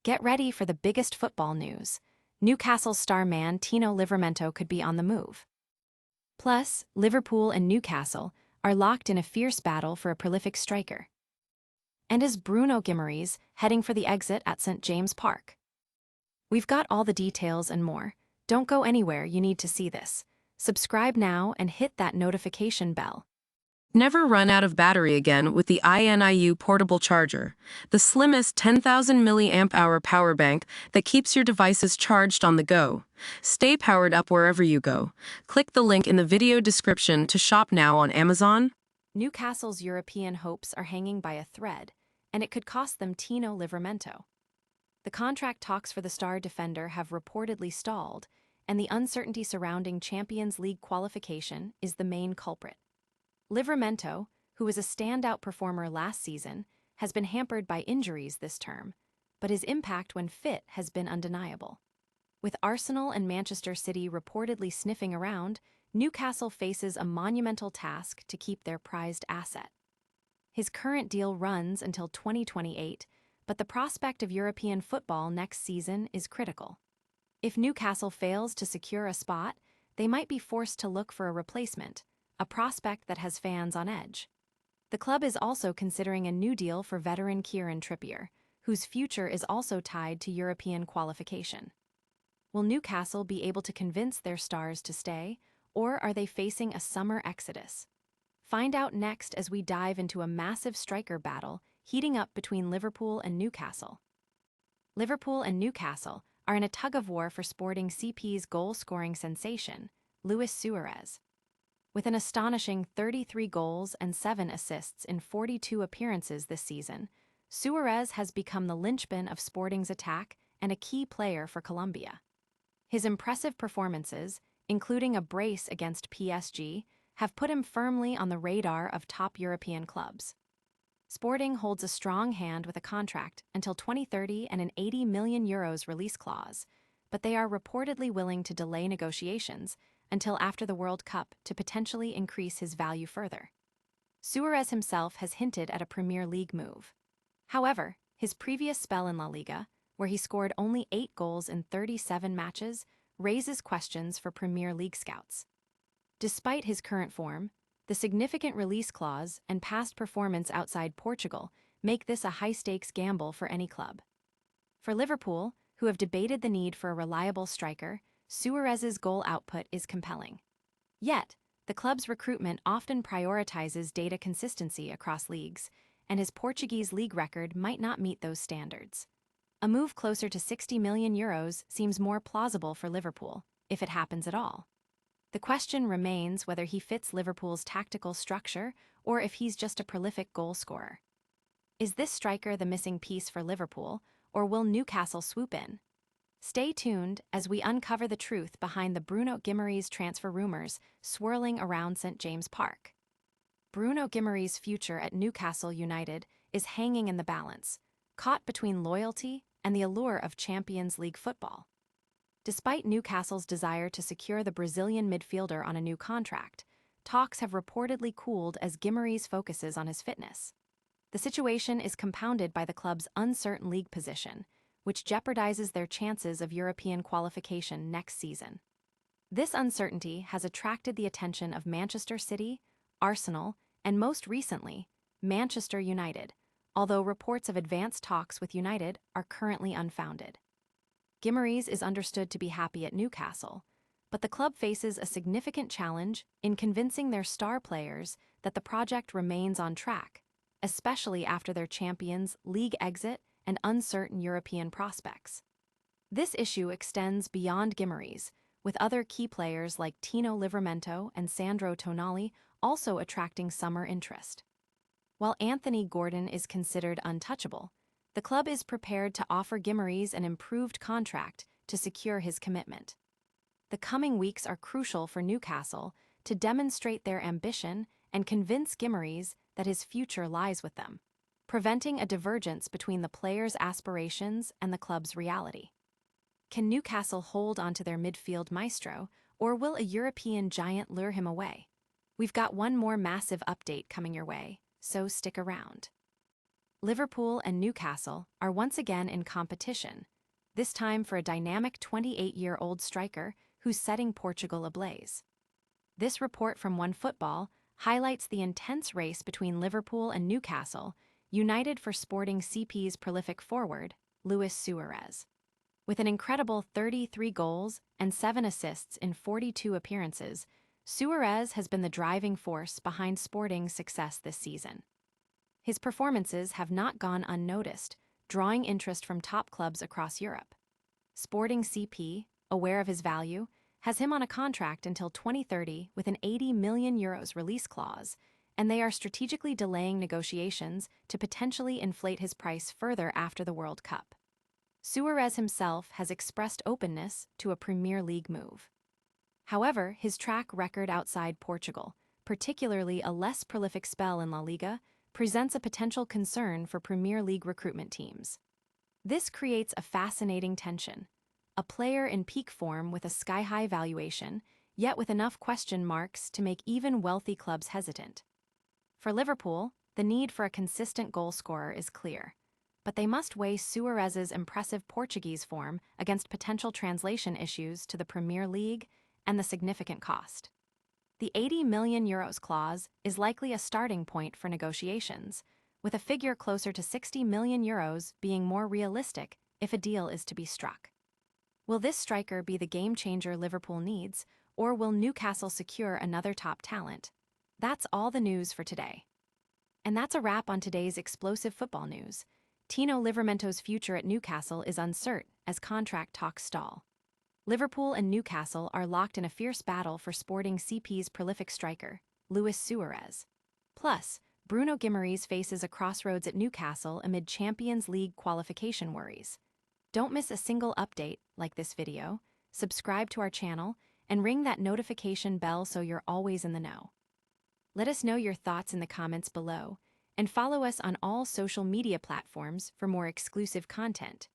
Get ready for the biggest football news. Newcastle star man Tino Livramento could be on the move. Plus, Liverpool and Newcastle are locked in a fierce battle for a prolific striker. And is Bruno Guimaraes heading for the exit at St. James Park? We've got all the details and more. Don't go anywhere, you need to see this. Subscribe now and hit that notification bell. Never run out of battery again with the INIU portable charger, the slimmest 10,000 mAh power bank that keeps your devices charged on the go. Stay powered up wherever you go. Click the link in the video description to shop now on Amazon. Newcastle's European hopes are hanging by a thread, and it could cost them Tino Livramento. The contract talks for the star defender have reportedly stalled, and the uncertainty surrounding Champions League qualification is the main culprit. Livramento, who was a standout performer last season, has been hampered by injuries this term, but his impact when fit has been undeniable. With Arsenal and Manchester City reportedly sniffing around, Newcastle faces a monumental task to keep their prized asset. His current deal runs until 2028, but the prospect of European football next season is critical. If Newcastle fails to secure a spot, they might be forced to look for a replacement, a prospect that has fans on edge. The club is also considering a new deal for veteran Kieran Trippier, whose future is also tied to European qualification. Will Newcastle be able to convince their stars to stay, or are they facing a summer exodus? Find out next as we dive into a massive striker battle heating up between Liverpool and Newcastle. Liverpool and Newcastle are in a tug-of-war for Sporting CP's goal-scoring sensation, Luis Suárez. With an astonishing 33 goals and 7 assists in 42 appearances this season, Suárez has become the linchpin of Sporting's attack and a key player for Colombia. His impressive performances, including a brace against PSG, have put him firmly on the radar of top European clubs. Sporting holds a strong hand with a contract until 2030 and an €80 million release clause, but they are reportedly willing to delay negotiations until after the World Cup to potentially increase his value further. Suárez himself has hinted at a Premier League move. However, his previous spell in La Liga, where he scored only 8 goals in 37 matches, raises questions for Premier League scouts. Despite his current form, the significant release clause and past performance outside Portugal make this a high-stakes gamble for any club. For Liverpool, who have debated the need for a reliable striker, Suárez's goal output is compelling. Yet, the club's recruitment often prioritizes data consistency across leagues, and his Portuguese league record might not meet those standards. A move closer to €60 million seems more plausible for Liverpool, if it happens at all. The question remains whether he fits Liverpool's tactical structure or if he's just a prolific goal scorer. Is this striker the missing piece for Liverpool, or will Newcastle swoop in? Stay tuned as we uncover the truth behind the Bruno Guimaraes transfer rumors swirling around St. James Park. Bruno Guimaraes' future at Newcastle United is hanging in the balance, caught between loyalty and the allure of Champions League football. Despite Newcastle's desire to secure the Brazilian midfielder on a new contract, talks have reportedly cooled as Guimaraes focuses on his fitness. The situation is compounded by the club's uncertain league position, which jeopardizes their chances of European qualification next season. This uncertainty has attracted the attention of Manchester City, Arsenal, and most recently, Manchester United, although reports of advanced talks with United are currently unfounded. Guimaraes is understood to be happy at Newcastle, but the club faces a significant challenge in convincing their star players that the project remains on track, especially after their Champions League exit and uncertain European prospects. This issue extends beyond Guimaraes, with other key players like Tino Livramento and Sandro Tonali also attracting summer interest. While Anthony Gordon is considered untouchable, the club is prepared to offer Guimaraes an improved contract to secure his commitment. The coming weeks are crucial for Newcastle to demonstrate their ambition and convince Guimaraes that his future lies with them, preventing a divergence between the player's aspirations and the club's reality. Can Newcastle hold onto their midfield maestro, or will a European giant lure him away? We've got one more massive update coming your way, so stick around. Liverpool and Newcastle are once again in competition, this time for a dynamic 28-year-old striker who's setting Portugal ablaze. This report from OneFootball highlights the intense race between Liverpool and Newcastle, united for Sporting CP's prolific forward, Luis Suárez. With an incredible 33 goals and 7 assists in 42 appearances, Suárez has been the driving force behind Sporting's success this season. His performances have not gone unnoticed, drawing interest from top clubs across Europe. Sporting CP, aware of his value, has him on a contract until 2030 with an €80 million release clause, and they are strategically delaying negotiations to potentially inflate his price further after the World Cup. Suárez himself has expressed openness to a Premier League move. However, his track record outside Portugal, particularly a less prolific spell in La Liga, presents a potential concern for Premier League recruitment teams. This creates a fascinating tension. A player in peak form with a sky-high valuation, yet with enough question marks to make even wealthy clubs hesitant. For Liverpool, the need for a consistent goal scorer is clear, but they must weigh Suárez's impressive Portuguese form against potential translation issues to the Premier League and the significant cost. The €80 million clause is likely a starting point for negotiations, with a figure closer to €60 million being more realistic if a deal is to be struck. Will this striker be the game-changer Liverpool needs, or will Newcastle secure another top talent? That's all the news for today. And that's a wrap on today's explosive football news. Tino Livramento's future at Newcastle is uncertain as contract talks stall. Liverpool and Newcastle are locked in a fierce battle for Sporting CP's prolific striker, Luis Suárez. Plus, Bruno Guimaraes faces a crossroads at Newcastle amid Champions League qualification worries. Don't miss a single update like this video, subscribe to our channel, and ring that notification bell so you're always in the know. Let us know your thoughts in the comments below, and follow us on all social media platforms for more exclusive content.